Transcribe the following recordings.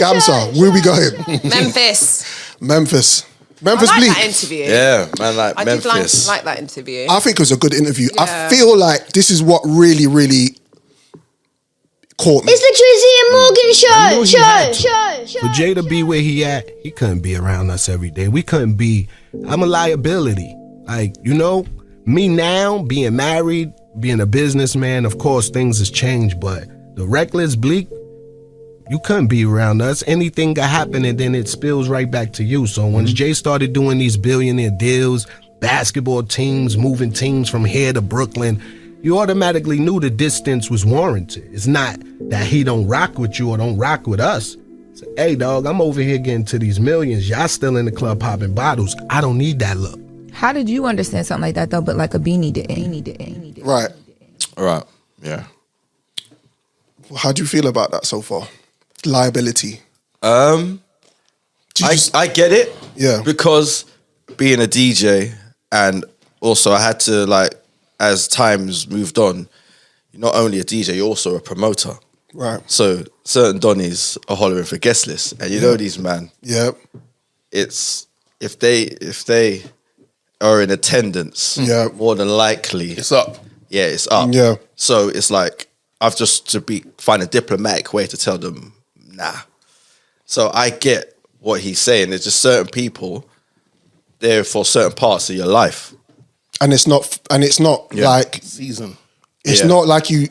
Gamsa, where we going? Memphis I like Bleek. that interview. Yeah, man, like I Memphis. did like that interview. I think it was a good interview. Yeah. I feel like this is what really caught me. It's the Drizzy and Morgan show. For Jay to be where he at, he couldn't be around us every day. We couldn't be. I'm a liability. Like, you know, me now, being married, being a businessman, of course, things has changed, but the reckless Bleek, you couldn't be around us. Anything could happen and then it spills right back to you. So when Jay started doing these billionaire deals, basketball teams, moving teams from here to Brooklyn, you automatically knew the distance was warranted. It's not that he don't rock with you or don't rock with us. So, hey, dog, I'm over here getting to these millions. Y'all still in the club popping bottles. I don't need that look. How did you understand something like that, though, but like a Beanie didn't? Right. Right, yeah. How do you feel about that so far? Liability. I get it. Yeah. Because being a DJ and also I had to, like, as times moved on, you're not only a DJ, you're also a promoter. Right. So certain Donnies are hollering for guest lists. And you know these man. Yep. It's if they are in attendance, more than likely It's up. Yeah, it's up. Yeah. So it's like I've just find a diplomatic way to tell them nah. So I get what he's saying. There's just certain people there for certain parts of your life. And it's not like Season. it's not like you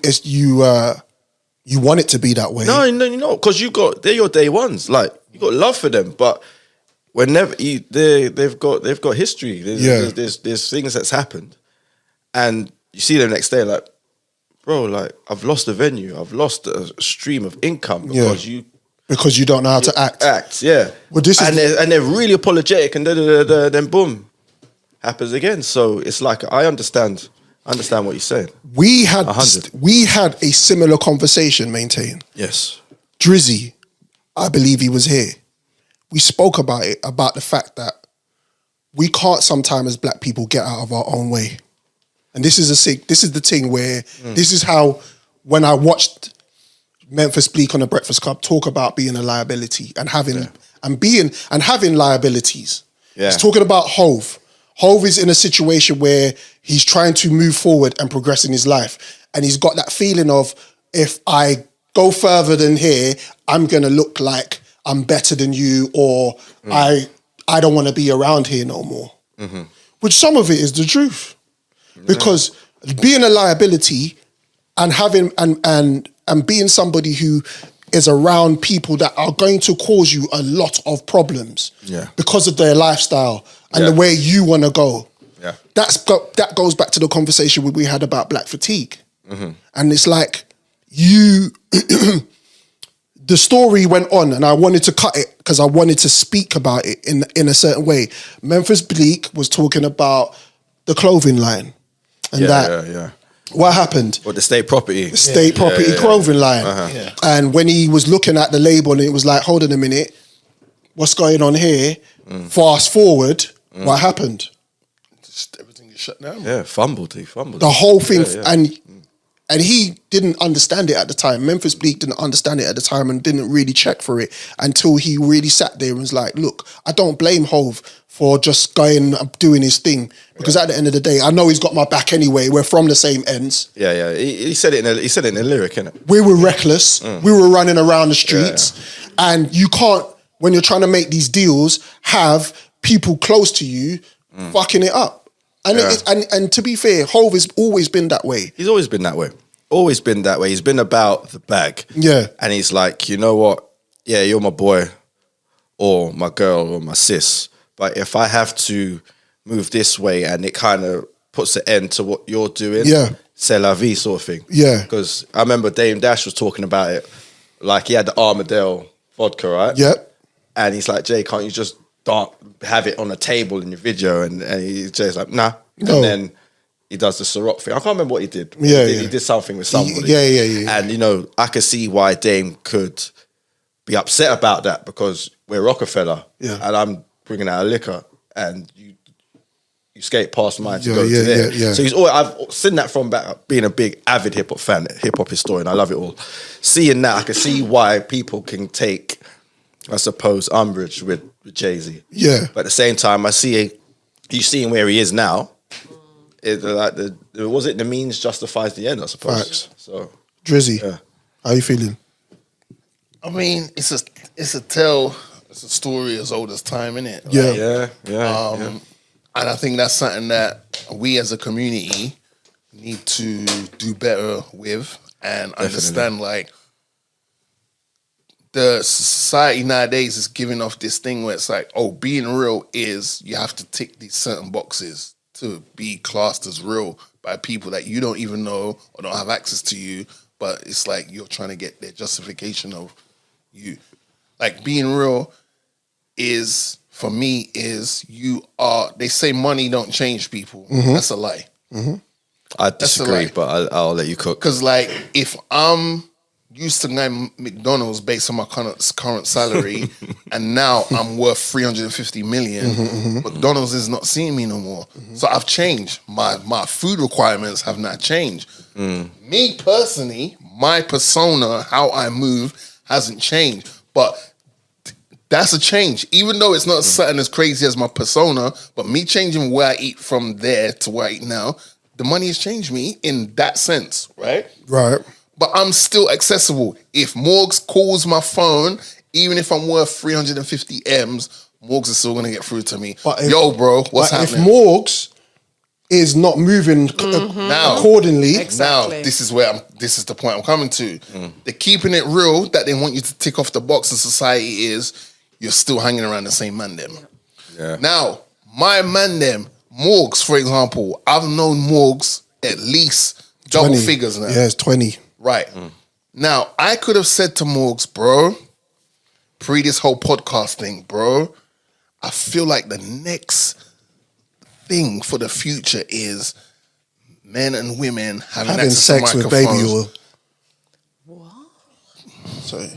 want it to be that way. No, because they're your day ones. Like you got love for them, but whenever they've got history. There's things that's happened, and you see them next day like, bro, like I've lost the venue, I've lost a stream of income because you don't know how to act. Yeah. Well, they're really apologetic, and then boom, happens again. So it's like I understand what you're saying. We had 100. we had a similar conversation, Maintain. Yes. Drizzy, I believe he was here. We spoke about it, about the fact that we can't sometimes as black people get out of our own way. And this is the thing where this is how when I watched Memphis Bleek on the Breakfast Club talk about being a liability and having liabilities. Yeah. He's talking about Hove. Hove is in a situation where he's trying to move forward and progress in his life. And he's got that feeling of, if I go further than here, I'm going to look like I'm better than you, or I don't want to be around here no more. Mm-hmm. Which some of it is the truth. Because being a liability and having and being somebody who is around people that are going to cause you a lot of problems because of their lifestyle and the way you want to go. Yeah. That goes back to the conversation we had about black fatigue. Mm-hmm. And it's like the story went on and I wanted to cut it because I wanted to speak about it in a certain way. Memphis Bleek was talking about the clothing line and what happened? Or the state property. State property clothing line. Uh-huh. And when he was looking at the label and it was like, hold on a minute, what's going on here? Fast forward, what happened? Just everything is shut down. Yeah, fumbled. He fumbled. The whole thing, and he didn't understand it at the time. Memphis Bleek didn't understand it at the time and didn't really check for it until he really sat there and was like, look, I don't blame Hove for just going and doing his thing, because at the end of the day, I know he's got my back anyway. We're from the same ends. Yeah. He said it in a lyric, innit? We were reckless. We were running around the streets, and you can't, when you're trying to make these deals, have people close to you fucking it up. And and to be fair, Hove has always been that way. He's always been that way. Always been that way. He's been about the bag. Yeah. And he's like, you know what? Yeah, you're my boy or my girl or my sis. But if I have to move this way and it kind of puts an end to what you're doing, c'est la vie sort of thing. Yeah. Because I remember Dame Dash was talking about it. Like he had the Armadale vodka, right? Yep. And he's like, Jay, can't you just have it on a table in your video? And Jay's like, nah. No. And then he does the Ciroc thing. I can't remember what he did. Yeah, He did something with somebody. Yeah. And, you know, I could see why Dame could be upset about that, because we're Rockefeller and I'm bringing out a liquor and you skate past mine to Yeah, go yeah, to there. yeah, yeah. So he's always, I've seen that from back, being a big avid hip hop fan, hip hop historian. I love it all. Seeing that, I can see why people can take, I suppose, umbrage with Jay-Z. Yeah. But at the same time, you seeing where he is now. Was it the means justifies the end? I suppose. Facts. So Drizzy, yeah. how you feeling? I mean, it's a story as old as time, innit? Yeah. Yeah. And I think that's something that we as a community need to do better with and understand, like, the society nowadays is giving off this thing where it's like, oh, being real is you have to tick these certain boxes to be classed as real by people that you don't even know or don't have access to you, but it's like you're trying to get their justification of you. Like, being real is, for me, they say money don't change people. That's a lie. I disagree, but I'll let you cook. Because, like, if I'm used to going McDonald's based on my current salary, and now I'm worth 350 million, McDonald's is not seeing me no more. So I've changed. My food requirements have not changed. Me personally, my persona, how I move, hasn't changed. But that's a change. Even though it's not something as crazy as my persona, but me changing where I eat from there to where I eat now, the money has changed me in that sense, right? Right. But I'm still accessible. If Morgs calls my phone, even if I'm worth 350 M's, Morgs is still going to get through to me. Yo, bro, what's happening? If Morgs is not moving now, accordingly, Exactly. now this is the point I'm coming to. They're keeping it real that they want you to tick off the box in society is you're still hanging around the same man them. Yeah. Now, my man them, Morgs, for example, I've known Morgs at least double 20. figures now. Yeah, it's 20. Right. Now, I could have said to Morgs, bro, pre this whole podcast thing, bro, I feel like the next thing for the future is men and women having access sex to with baby microphones. oil. Sorry.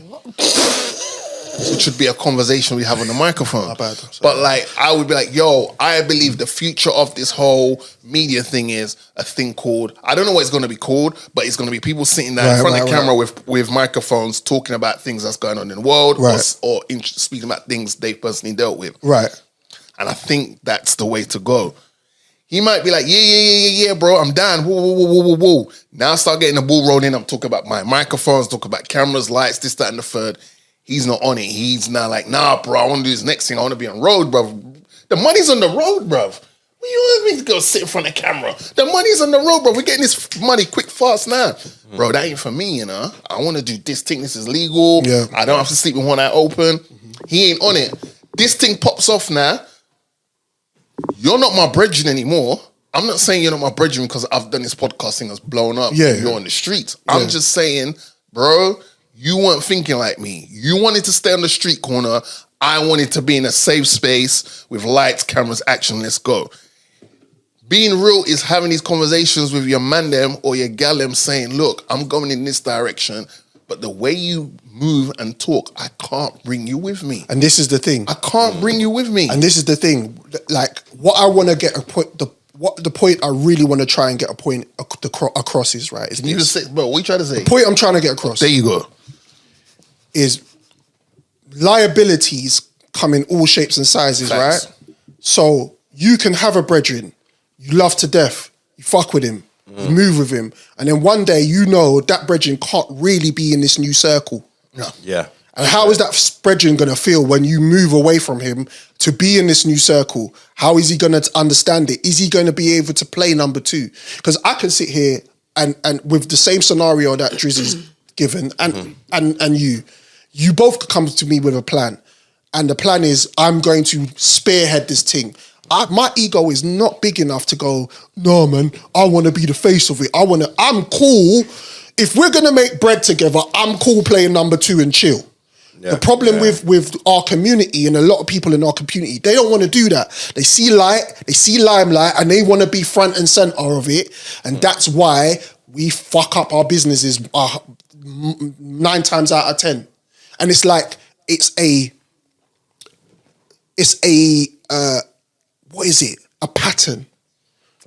Which should be a conversation we have on the microphone. My bad. But like, I would be like, yo, I believe the future of this whole media thing is a thing called, I don't know what it's going to be called, but it's going to be people sitting there in front of the camera with microphones talking about things that's going on in the world or speaking about things they've personally dealt with. Right. And I think that's the way to go. He might be like, yeah, bro, I'm down. Whoa. Now I start getting the ball rolling. I'm talking about my microphones, talking about cameras, lights, this, that, and the third. He's not on it. He's now like, nah, bro, I want to do this next thing. I want to be on road, bro. The money's on the road, bro. What you want me to go sit in front of the camera? The money's on the road, bro. We're getting this money quick, fast now. Bro, that ain't for me, you know. I want to do this thing. This is legal. Yeah. I don't have to sleep with one eye open. He ain't on it. This thing pops off now. You're not my brethren anymore. I'm not saying you're not my brethren because I've done this podcast thing that's blown up. Yeah. You're on the streets. I'm just saying, bro, you weren't thinking like me. You wanted to stay on the street corner. I wanted to be in a safe space with lights, cameras, action. Let's go. Being real is having these conversations with your man them or your gal them saying, look, I'm going in this direction, but the way you move and talk, I can't bring you with me. And this is the thing. I can't bring you with me. And this is the thing. Like, what I want to get the point I really want to try and get across is, right? Is you just say, bro, what you trying to say? the point I'm trying to get across. There you go. Is liabilities come in all shapes and sizes, Facts. right? So you can have a brethren, you love to death, you fuck with him, you move with him, and then one day you know that brethren can't really be in this new circle. Yeah. And how is that brethren going to feel when you move away from him to be in this new circle? How is he going to understand it? Is he going to be able to play number two? Because I can sit here and with the same scenario that Drizzy's given and you both come to me with a plan. And the plan is I'm going to spearhead this thing. My ego is not big enough to go, no, man, I want to be the face of it. I'm cool. If we're going to make bread together, I'm cool playing number two and chill. Yeah, the problem with our community and a lot of people in our community, they don't want to do that. They see light, they see limelight, and they want to be front and center of it. And that's why we fuck up our businesses 9 times out of 10. And it's like, it's a what is it? A pattern.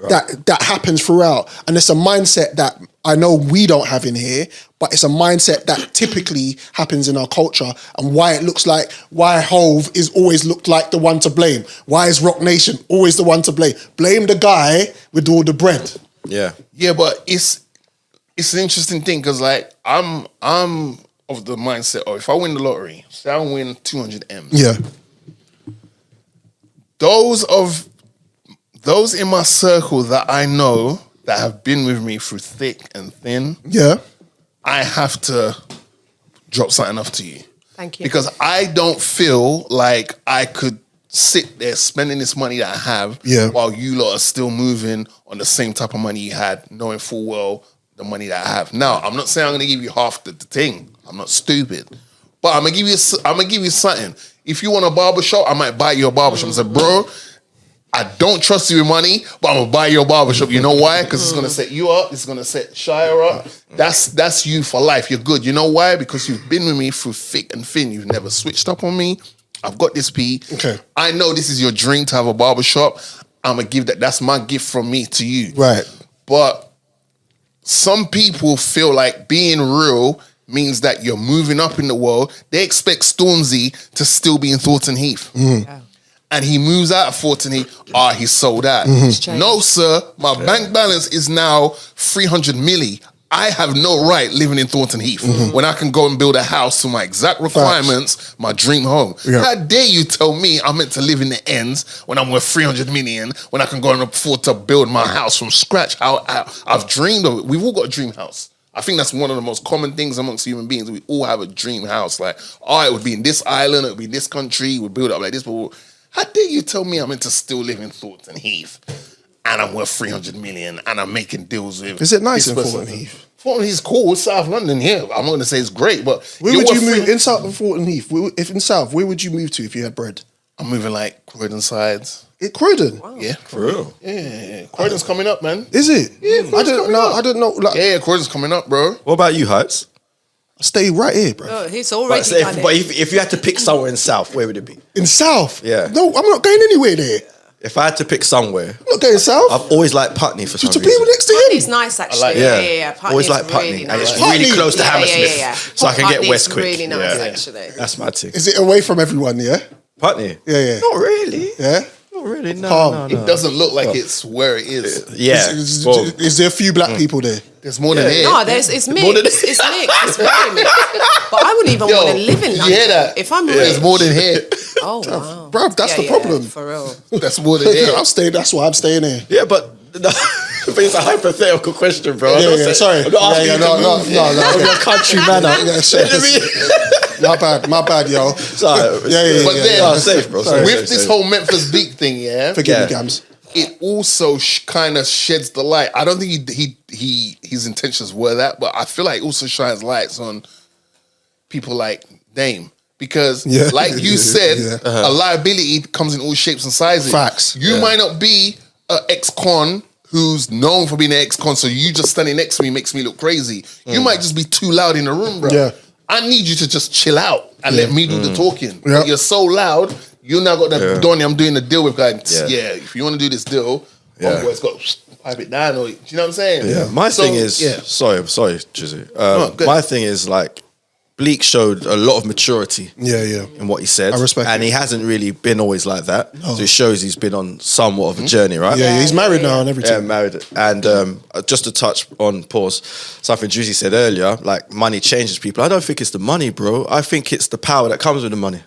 that happens throughout, and it's a mindset that I know we don't have in here, but it's a mindset that typically happens in our culture, and why it looks like why Hove is always looked like the one to blame. Why is Rock Nation always the one to blame? Blame the guy with all the bread. Yeah, but it's an interesting thing because like I'm of the mindset of if I win the lottery, say I win 200 M's. Yeah. Those in my circle that I know that have been with me through thick and thin, Yeah. I have to drop something off to you. Thank you. Because I don't feel like I could sit there spending this money that I have while you lot are still moving on the same type of money you had, knowing full well the money that I have. Now, I'm not saying I'm gonna give you half the thing. I'm not stupid. But I'm gonna give you something. If you want a barbershop, I might buy you a barbershop. I said, bro, I don't trust you with money, but I'm gonna buy you a barbershop. You know why? Because it's gonna set you up, it's gonna set Shire up. That's you for life. You're good. You know why? Because you've been with me through thick and thin. You've never switched up on me. I've got this P. Okay. I know this is your dream to have a barbershop. I'm gonna give that. That's my gift from me to you. Right. But some people feel like being real means that you're moving up in the world. They expect Stormzy to still be in Thornton Heath. Yeah. And he moves out of Thornton Heath. He's sold out. No, sir. My bank balance is now 300 milli. I have no right living in Thornton Heath when I can go and build a house to my exact requirements, my dream home. Yeah. How dare you tell me I'm meant to live in the ends when I'm worth 300 million, when I can go and afford to build my house from scratch? I've dreamed of it. We've all got a dream house. I think that's one of the most common things amongst human beings. We all have a dream house. Like, it would be in this island, it would be this country, we'd build it up like this. But how dare you tell me I'm meant to still live in Thornton Heath and I'm worth 300 million and I'm making deals with... Is it nice this in person? Thornton Heath? Thornton Heath's cool. It's South London here. I'm not going to say it's great, but... Where would you move in South of Thornton Heath? If in South, where would you move to if you had bread? I'm moving like Croydon sides. Croydon? Wow. Yeah. for real. Yeah. Croydon's coming up, man. Is it? Yeah, I didn't know. Like, Yeah, Croydon's coming up, bro. What about you, Heights? stay right here, bro. Oh, he's already done it. But if you had to pick somewhere in South, where would it be? In South? Yeah. No, I'm not going anywhere there. If I had to pick somewhere, I'm not going South. I've always liked Putney for some To reason. people next to him. Putney's nice, actually. like it. Yeah. Always Putney's like Putney, really and nice. it's really Putney. close to Hammersmith, Yeah. so I can get west quick. Really nice, Yeah. actually. That's my thing. Is it away from everyone, yeah? Putney? Yeah. Not really. Yeah? Not really. No, Calm. no, It no. doesn't look like it's where it is. Yeah. Is there a few black people there? There's more than here. No, it's mixed. It's mixed. It's very mixed. But I wouldn't even Yo, want to live in did London. you hear that? If I'm There's rich. more than here. Oh, wow. Bruv, that's the problem. For real. That's more than here. I'm staying. That's why I'm staying here. Yeah, but but it's a hypothetical question, bro. Yeah, sorry. I'm not asking you to no. move from your country manner. Yeah, sorry. My bad, yo. Sorry. But then, No, safe, bro. Sorry, with this safe. whole Memphis Bleek thing, yeah, Forgive Yeah. me, Gams. it also kind of sheds the light. I don't think his intentions were that, but I feel like it also shines lights on people like Dame. Because, Yeah. like you said, Yeah. a liability comes in all shapes and sizes. Facts. You might not be an ex-con who's known for being an ex-con, so you just standing next to me makes me look crazy. You might just be too loud in the room, bro. Yeah. I need you to just chill out and let me do the talking. Yeah. But you're so loud, you now got that Donny, I'm doing the deal with guy. Yeah. If you want to do this deal, homeboy's got to pipe it down. Or, do you know what I'm saying? Yeah. My So, thing is, yeah. sorry, Drizzy. good. My thing is like, Bleek showed a lot of maturity Yeah. in what he said. I respect and it. he hasn't really been always like that. So it shows he's been on somewhat of a journey, right? Yeah, he's married now and Yeah, everything. married. And just to touch on something Drizzy said earlier, like money changes people. I don't think it's the money, bro. I think it's the power that comes with the money.